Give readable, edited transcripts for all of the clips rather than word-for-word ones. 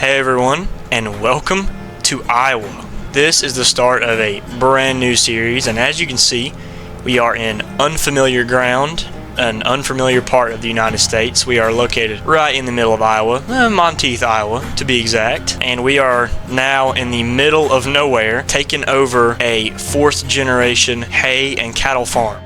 Hey everyone, and welcome to Iowa. This is the start of a brand new series, and as you can see, we are in unfamiliar ground, an unfamiliar part of the United States. We are located right in the middle of Iowa, Monteith, Iowa to be exact, and we are now in the middle of nowhere, taking over a fourth generation hay and cattle farm.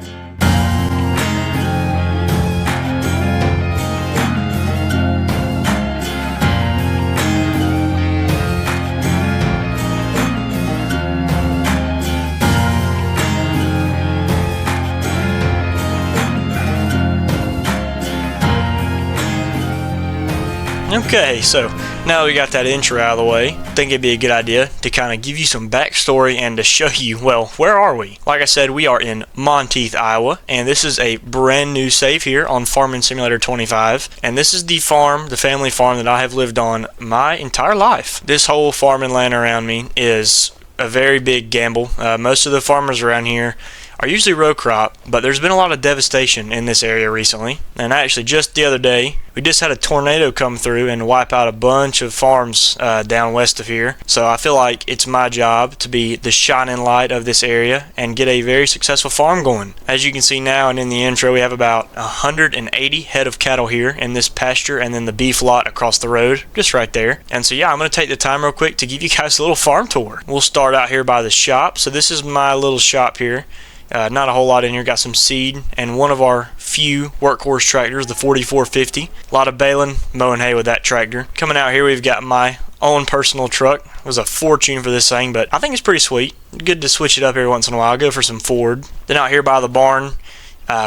Okay, so now that we got that intro out of the way, I think it'd be a good idea to kind of give you some backstory and to show you, well, where are we? Like I said, we are in Monteith, Iowa, and this is a brand new save here on Farming Simulator 25, and this is the farm, the family farm that I have lived on my entire life. This whole farming land around me is a very big gamble. Most of the farmers around here are usually row crop, but there's been a lot of devastation in this area recently. And actually, just the other day, we just had a tornado come through and wipe out a bunch of farms down west of here. So I feel like it's my job to be the shining light of this area and get a very successful farm going. As you can see now and in the intro, we have about 180 head of cattle here in this pasture, and then the beef lot across the road, just right there. And so yeah, I'm going to take the time real quick to give you guys a little farm tour. We'll start out here by the shop. So this is my little shop here. Not a whole lot in here. Got some seed and one of our few workhorse tractors, the 4450. A lot of baling, mowing hay with that tractor. Coming out here, we've got my own personal truck. It was a fortune for this thing, but I think it's pretty sweet. Good to switch it up every once in a while. Go for some Ford. Then out here by the barn,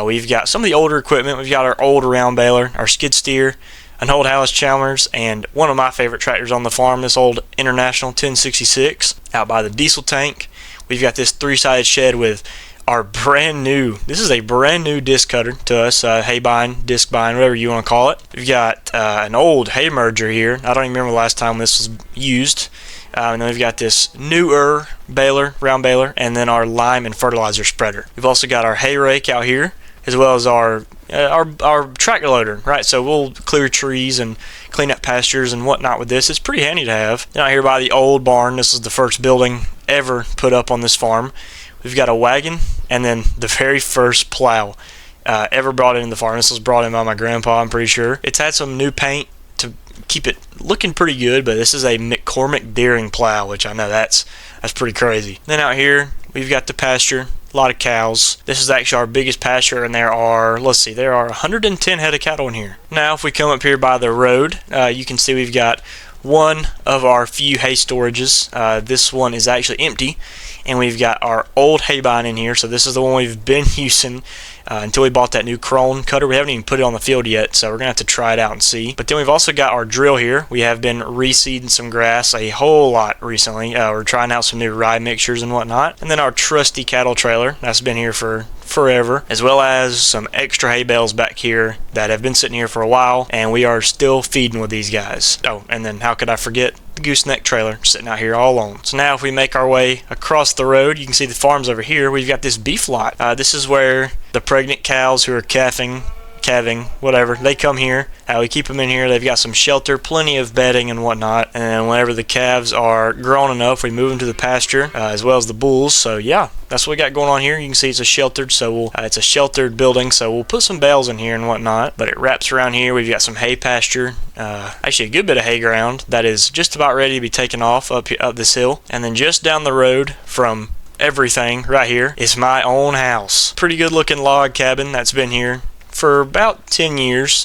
we've got some of the older equipment. We've got our old round baler, our skid steer, an old Hallis Chalmers, and one of my favorite tractors on the farm, this old International 1066. Out by the diesel tank, we've got this three-sided shed with our brand new, this is a brand new disc cutter to us, hay bind, disc bind, whatever you want to call it. We've got an old hay merger here. I don't even remember the last time this was used. And then we've got this newer baler, round baler, and then our lime and fertilizer spreader. We've also got our hay rake out here, as well as our tractor loader, right? So we'll clear trees and clean up pastures and whatnot with this. It's pretty handy to have. Then out here by the old barn, this is the first building ever put up on this farm. We've got a wagon and then the very first plow ever brought into the farm. This was brought in by my grandpa, I'm pretty sure. It's had some new paint to keep it looking pretty good, but this is a McCormick Deering plow, which I know that's pretty crazy. Then out here, we've got the pasture, a lot of cows. This is actually our biggest pasture, and there are 110 head of cattle in here. Now, if we come up here by the road, you can see we've got one of our few hay storages. This one is actually empty, and we've got our old hay bind in here. So this is the one we've been using until we bought that new Krone cutter. We haven't even put it on the field yet, so we're gonna have to try it out and see. But then we've also got our drill here. We have been reseeding some grass a whole lot recently. We're trying out some new rye mixtures and whatnot. And then our trusty cattle trailer that's been here for forever, as well as some extra hay bales back here that have been sitting here for a while, and we are still feeding with these guys. Oh, and then how could I forget the gooseneck trailer sitting out here all alone. So now if we make our way across the road, you can see the farms over here. We've got this beef lot. This is where the pregnant cows who are calving, whatever, they come here. We keep them in here. They've got some shelter, plenty of bedding and whatnot, and whenever the calves are grown enough, we move them to the pasture, as well as the bulls. So yeah, that's what we got going on here. You can see it's a sheltered, it's a sheltered building, so we'll put some bales in here and whatnot, but it wraps around here. We've got some hay pasture, actually a good bit of hay ground that is just about ready to be taken off up this hill. And then just down the road from everything right here is my own house. Pretty good looking log cabin that's been here for about 10 years.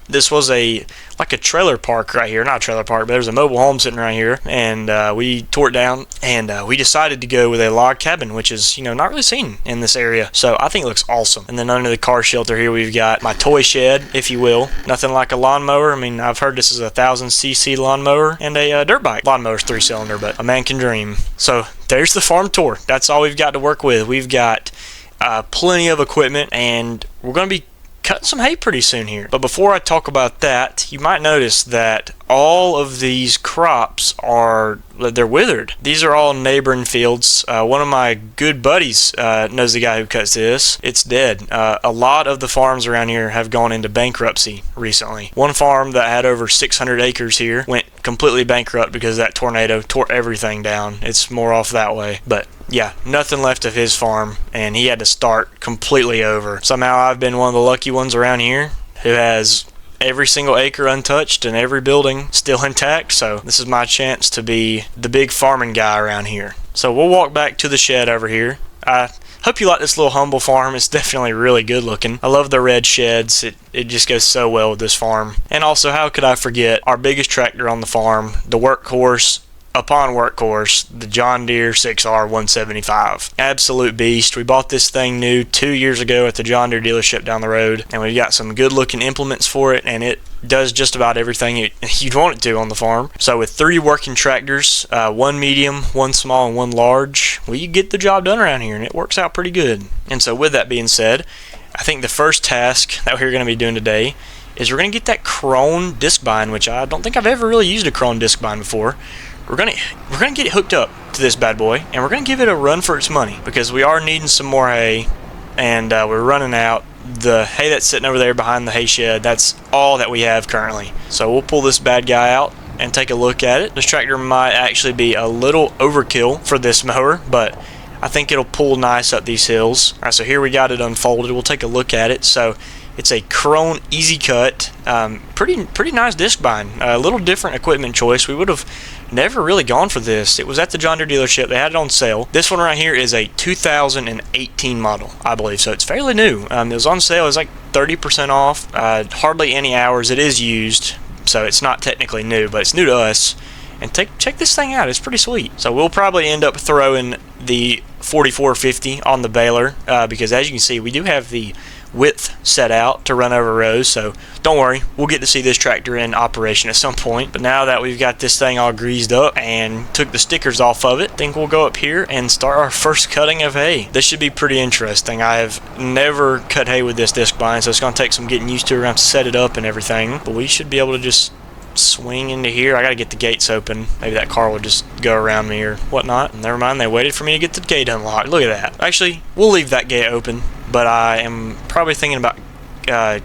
This was like a trailer park right here. Not a trailer park, but there's a mobile home sitting right here, and we tore it down, and we decided to go with a log cabin, which is not really seen in this area. So I think it looks awesome. And then under the car shelter here, we've got my toy shed, if you will. Nothing like a lawnmower. I mean, I've heard this is a 1,000cc lawnmower and a dirt bike. Lawnmower's 3-cylinder, but a man can dream. So there's the farm tour. That's all we've got to work with. We've got plenty of equipment, and we're going to be cutting some hay pretty soon here. But before I talk about that, you might notice that all of these crops they're withered. These are all neighboring fields. One of my good buddies knows the guy who cuts this. It's dead. A lot of the farms around here have gone into bankruptcy recently. One farm that had over 600 acres here went completely bankrupt because that tornado tore everything down. It's more off that way. But yeah, nothing left of his farm, and he had to start completely over. Somehow I've been one of the lucky ones around here who has every single acre untouched and every building still intact, so this is my chance to be the big farming guy around here. So we'll walk back to the shed over here. I hope you like this little humble farm. It's definitely really good looking. I love the red sheds. It just goes so well with this farm. And also, how could I forget our biggest tractor on the farm, the workhorse upon workhorse, the John Deere 6R 175. Absolute beast. We bought this thing new 2 years ago at the John Deere dealership down the road, and we've got some good looking implements for it, and it does just about everything you'd want it to on the farm. So with 3 working tractors, one medium, one small, and one large, we get the job done around here, and it works out pretty good. And so with that being said, I think the first task that we're going to be doing today is we're going to get that Krone disc bind, which I don't think I've ever really used a Krone disc bind before. We're gonna get it hooked up to this bad boy, and we're gonna give it a run for its money because we are needing some more hay, and we're running out. The hay that's sitting over there behind the hay shed, that's all that we have currently. So we'll pull this bad guy out and take a look at it. This tractor might actually be a little overkill for this mower, but I think it'll pull nice up these hills. All right, so here we got it unfolded. We'll take a look at it. So it's a Krone Easy Cut, pretty nice disc bind. A little different equipment choice. We would have never really gone for this. It was at the John Deere dealership. They had it on sale. This one right here is a 2018 model, I believe, so it's fairly new. It was on sale. It was like 30% off. Hardly any hours. It is used, so it's not technically new, but it's new to us. And check this thing out. It's pretty sweet. So we'll probably end up throwing the 4450 on the baler because, as you can see, we do have the width set out to run over rows, so don't worry, we'll get to see this tractor in operation at some point. But now that we've got this thing all greased up and took the stickers off of it, I think we'll go up here and start our first cutting of hay. This should be pretty interesting. I have never cut hay with this disc bind, so it's going to take some getting used to. We're going to set it up and everything, but we should be able to just swing into here. I gotta get the gates open. Maybe that car will just go around me or whatnot. Never mind, they waited for me to get the gate unlocked. Look at that. Actually, we'll leave that gate open, but I am probably thinking about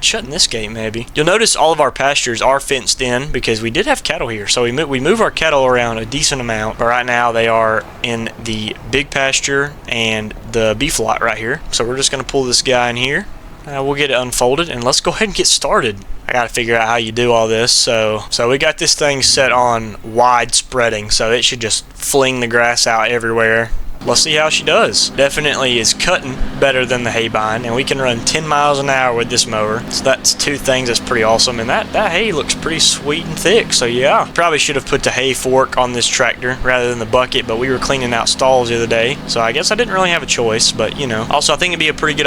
shutting this gate maybe. You'll notice all of our pastures are fenced in because we did have cattle here, so we move our cattle around a decent amount, but right now they are in the big pasture and the beef lot right here. So we're just gonna pull this guy in here. We'll get it unfolded and let's go ahead and get started. I gotta figure out how you do all this. So we got this thing set on wide spreading, so it should just fling the grass out everywhere. Let's see how she does. Definitely is cutting better than the hay bind, and we can run 10 miles an hour with this mower. So that's 2 things that's pretty awesome, and that hay looks pretty sweet and thick. So yeah, probably should have put the hay fork on this tractor rather than the bucket, but we were cleaning out stalls the other day, so I guess I didn't really have a choice. But you know, also I think it'd be a pretty good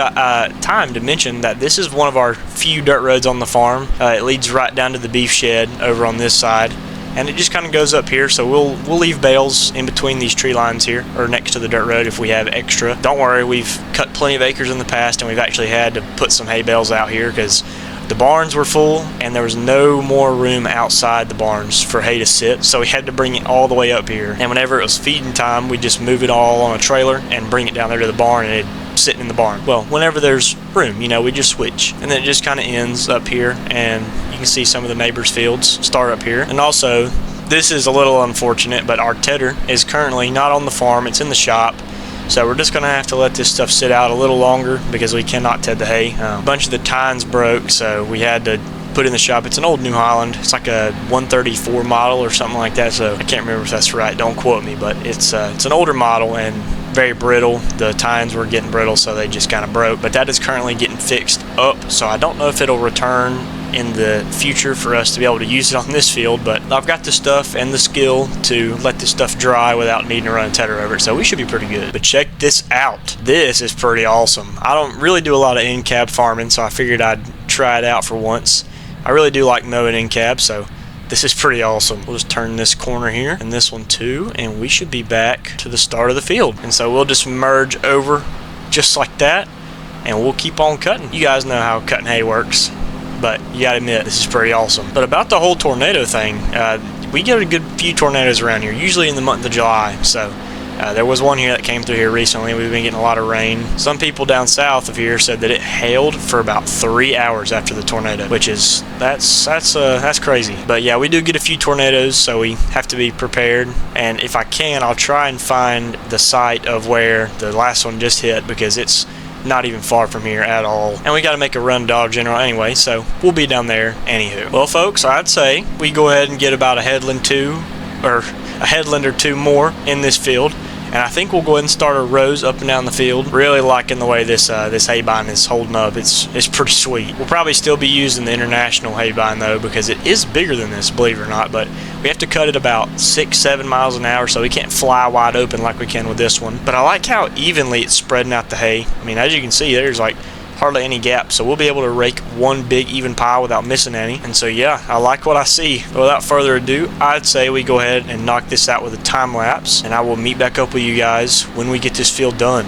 time to mention that this is one of our few dirt roads on the farm. It leads right down to the beef shed over on this side, and it just kind of goes up here, so we'll leave bales in between these tree lines here, or next to the dirt road if we have extra. Don't worry, we've cut plenty of acres in the past, and we've actually had to put some hay bales out here because the barns were full and there was no more room outside the barns for hay to sit, so we had to bring it all the way up here. And whenever it was feeding time, we just move it all on a trailer and bring it down there to the barn, and it'd sit in the barn. Well, whenever there's room, you know, we just switch, and then it just kind of ends up here, and you can see some of the neighbors' fields start up here. And also, this is a little unfortunate, but our tedder is currently not on the farm, it's in the shop. So we're just going to have to let this stuff sit out a little longer because we cannot ted the hay. A bunch of the tines broke, so we had to put in the shop. It's an old New Holland. It's like a 134 model or something like that, so I can't remember if that's right. Don't quote me, but it's an older model and very brittle. The tines were getting brittle, so they just kind of broke. But that is currently getting fixed up, so I don't know if it'll return in the future for us to be able to use it on this field, but I've got the stuff and the skill to let this stuff dry without needing to run a tedder over it, so we should be pretty good. But check this out. This is pretty awesome. I don't really do a lot of in-cab farming, so I figured I'd try it out for once. I really do like mowing in-cab, so this is pretty awesome. We'll just turn this corner here and this one too, and we should be back to the start of the field. And so we'll just merge over just like that, and we'll keep on cutting. You guys know how cutting hay works. but you gotta admit, this is pretty awesome. But about the whole tornado thing, we get a good few tornadoes around here, usually in the month of July. So there was one here that came through here recently. We've been getting a lot of rain. Some people down south of here said that it hailed for about 3 hours after the tornado, which is that's crazy. But yeah, we do get a few tornadoes, so we have to be prepared. And if I can, I'll try and find the site of where the last one just hit, because it's not even far from here at all. And we got to make a run to Dollar General anyway, so we'll be down there anywho. Well, folks, I'd say we go ahead and get about a headland or two more in this field. And I think we'll go ahead and start our rows up and down the field. Really liking the way this hay bine is holding up. It's pretty sweet. We'll probably still be using the international hay bine though, because it is bigger than this, believe it or not. But we have to cut it about 6-7 miles an hour, so we can't fly wide open like we can with this one. But I like how evenly it's spreading out the hay. I mean, as you can see, there's like hardly any gaps, so we'll be able to rake one big even pile without missing any. And so yeah, I like what I see. But without further ado, I'd say we go ahead and knock this out with a time lapse, and I will meet back up with you guys when we get this field done.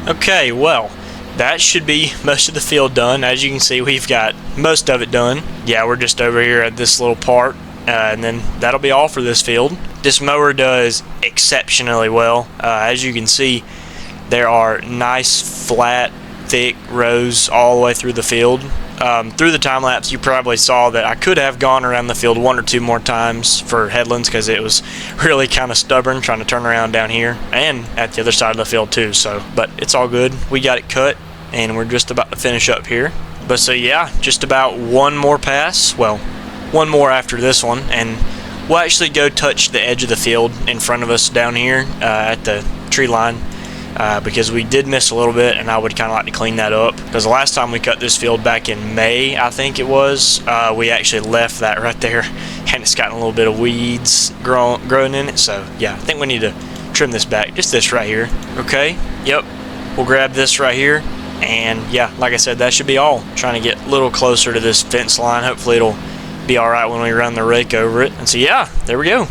Okay, well, that should be most of the field done. As you can see, we've got most of it done. Yeah, we're just over here at this little part, and then that'll be all for this field. This mower does exceptionally well. As you can see, there are nice, flat, thick rows all the way through the field. Through the time lapse, you probably saw that I could have gone around the field 1 or 2 more times for headlands because it was really kind of stubborn trying to turn around down here and at the other side of the field too. So, but it's all good. We got it cut and we're just about to finish up here. But so yeah, just about one more pass. Well, one more after this one, and we'll actually go touch the edge of the field in front of us down here at the tree line. Because we did miss a little bit, and I would kind of like to clean that up. Because the last time we cut this field back in May, I think it was, we actually left that right there, and it's gotten a little bit of weeds growing in it. So yeah, I think we need to trim this back, just this right here. Okay, yep, we'll grab this right here, and yeah, like I said, that should be all. Trying to get a little closer to this fence line. Hopefully it'll be all right when we run the rake over it. And so yeah, there we go,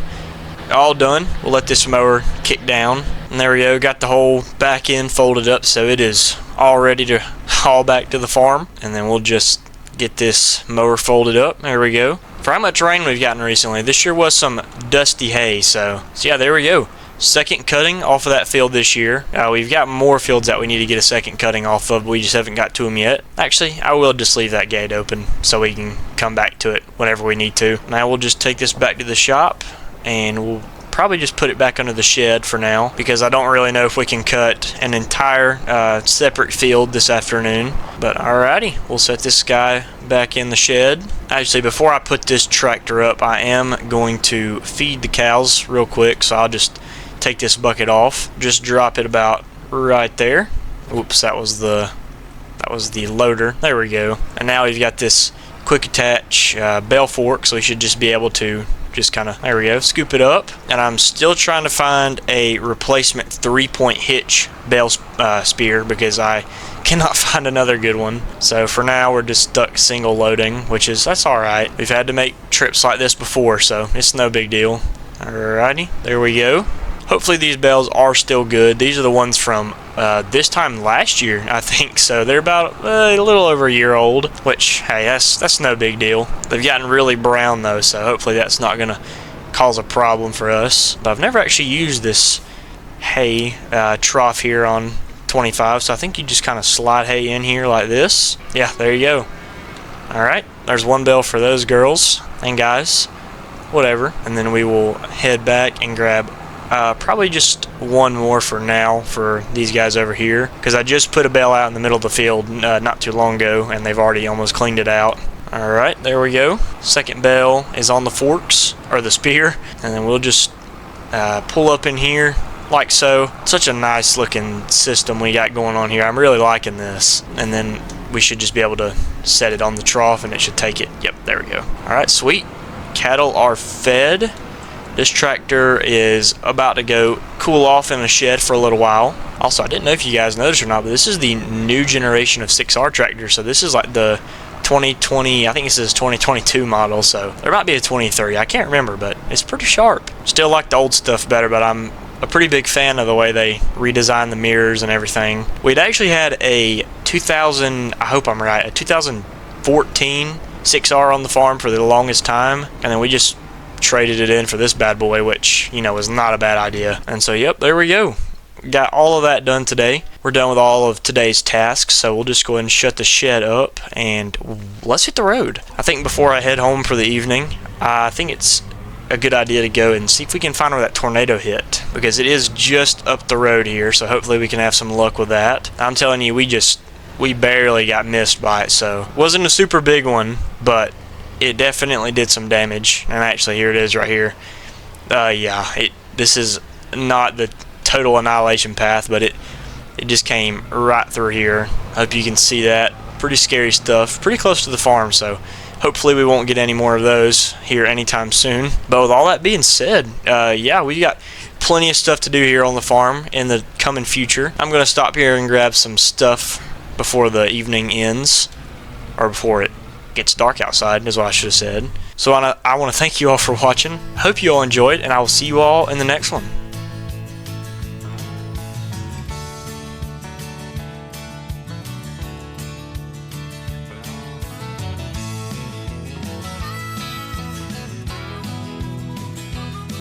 all done. We'll let this mower kick down. And there we go, got the whole back end folded up, so it is all ready to haul back to the farm. And then we'll just get this mower folded up. There we go. For how much rain we've gotten recently, this sure was some dusty hay. So yeah, there we go. Second cutting off of that field this year. We've got more fields that we need to get a second cutting off of. We just haven't got to them yet. Actually, I will just leave that gate open so we can come back to it whenever we need to. Now we'll just take this back to the shop, and we'll probably just put it back under the shed for now, because I don't really know if we can cut an entire separate field this afternoon. But alrighty, we'll set this guy back in the shed. Actually, before I put this tractor up, I am going to feed the cows real quick, so I'll just take this bucket off, just drop it about right there. Oops, that was the loader. There we go. And now we've got this quick attach bell fork, so we should just be able to just kind of, there we go, scoop it up. And I'm still trying to find a replacement 3-point hitch bell spear, because I cannot find another good one. So for now we're just stuck single loading, that's alright. We've had to make trips like this before, so it's no big deal. Alrighty, there we go. Hopefully these bells are still good. These are the ones from this time last year, I think. So they're about a little over a year old, which, hey, that's no big deal. They've gotten really brown though, so hopefully that's not gonna cause a problem for us. But I've never actually used this hay trough here on 25, so I think you just kind of slide hay in here like this. Yeah, there you go. Alright, there's one bell for those girls and guys, whatever. And then we will head back and grab probably just one more for now for these guys over here, because I just put a bell out in the middle of the field not too long ago, and they've already almost cleaned it out. Alright, there we go. Second bell is on the forks, or the spear, and then we'll just pull up in here like so. Such a nice looking system we got going on here. I'm really liking this. And then we should just be able to set it on the trough and it should take it. Yep, there we go. Alright, sweet. Cattle are fed. This tractor is about to go cool off in a shed for a little while. Also, I didn't know if you guys noticed or not, but this is the new generation of 6R tractor. So this is like the 2020, I think this is 2022 model. So there might be a 2030, I can't remember, but it's pretty sharp. Still like the old stuff better, but I'm a pretty big fan of the way they redesigned the mirrors and everything. We'd actually had a 2014 6R on the farm for the longest time, and then we just traded it in for this bad boy, which, you know, was not a bad idea. And so yep, there we go, got all of that done today. We're done with all of today's tasks, so we'll just go ahead and shut the shed up and let's hit the road. I think before I head home for the evening, I think it's a good idea to go and see if we can find where that tornado hit, because it is just up the road here, so hopefully we can have some luck with that. I'm telling you, we barely got missed by it, so wasn't a super big one, but it definitely did some damage. And actually, here it is right here. Yeah, this is not the total annihilation path, but it just came right through here. Hope you can see that. Pretty scary stuff. Pretty close to the farm, so hopefully we won't get any more of those here anytime soon. But with all that being said, yeah, we got plenty of stuff to do here on the farm in the coming future. I'm going to stop here and grab some stuff before the evening ends, or before it gets dark outside, is what I should have said. So I want to thank you all for watching. Hope you all enjoyed, and I will see you all in the next one.